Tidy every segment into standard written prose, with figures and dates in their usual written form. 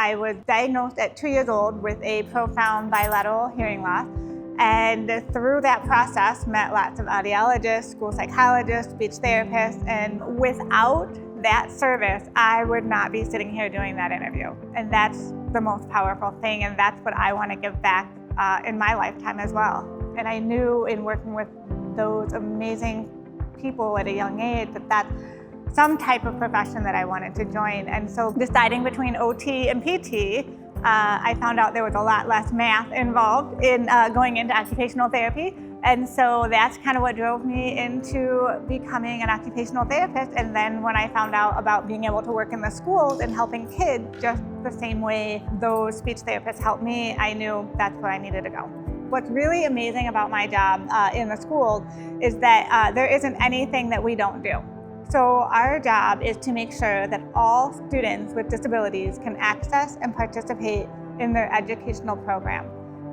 I was diagnosed at 2 years old with a profound bilateral hearing loss. And through that process, met lots of audiologists, school psychologists, speech therapists, and without that service, I would not be sitting here doing that interview. And that's the most powerful thing, and that's what I want to give back in my lifetime as well. And I knew in working with those amazing people at a young age that that's some type of profession that I wanted to join. And so deciding between OT and PT, I found out there was a lot less math involved in going into occupational therapy. And so that's kind of what drove me into becoming an occupational therapist. And then when I found out about being able to work in the schools and helping kids just the same way those speech therapists helped me, I knew that's where I needed to go. What's really amazing about my job in the schools is that there isn't anything that we don't do. So our job is to make sure that all students with disabilities can access and participate in their educational program.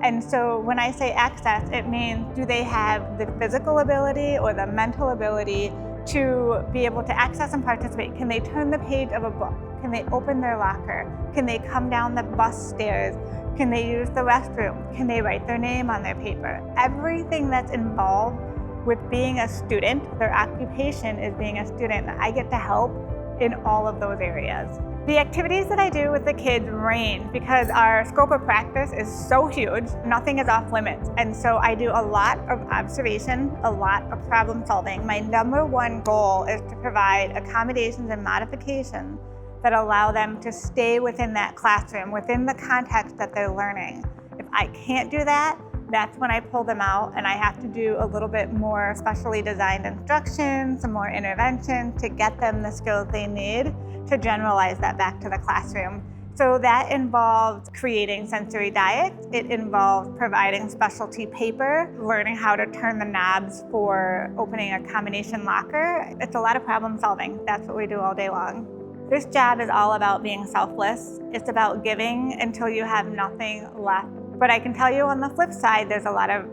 And so when I say access, it means do they have the physical ability or the mental ability to be able to access and participate? Can they turn the page of a book? Can they open their locker? Can they come down the bus stairs? Can they use the restroom? Can they write their name on their paper? Everything that's involved with being a student, their occupation is being a student. I get to help in all of those areas. The activities that I do with the kids range because our scope of practice is so huge, nothing is off limits. And so I do a lot of observation, a lot of problem solving. My number one goal is to provide accommodations and modifications that allow them to stay within that classroom, within the context that they're learning. If I can't do that, that's when I pull them out and I have to do a little bit more specially designed instruction, some more intervention to get them the skills they need to generalize that back to the classroom. So that involves creating sensory diets. It involves providing specialty paper, learning how to turn the knobs for opening a combination locker. It's a lot of problem solving. That's what we do all day long. This job is all about being selfless. It's about giving until you have nothing left. But I can tell you on the flip side, there's a lot of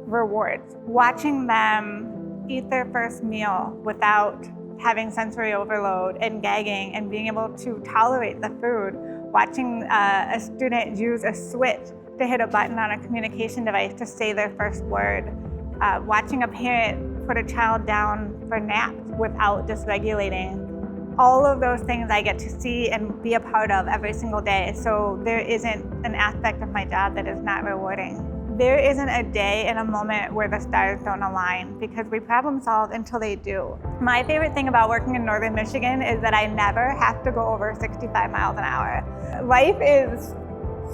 rewards. Watching them eat their first meal without having sensory overload and gagging and being able to tolerate the food. Watching a student use a switch to hit a button on a communication device to say their first word. Watching a parent put a child down for naps without dysregulating. All of those things I get to see and be a part of every single day. So there isn't an aspect of my job that is not rewarding. There isn't a day and a moment where the stars don't align because we problem solve until they do. My favorite thing about working in Northern Michigan is that I never have to go over 65 miles an hour. Life is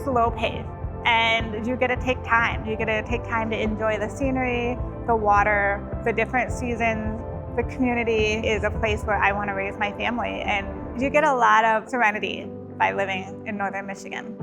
slow paced and you get to take time. You get to take time to enjoy the scenery, the water, the different seasons. The community is a place where I want to raise my family, and you get a lot of serenity by living in Northern Michigan.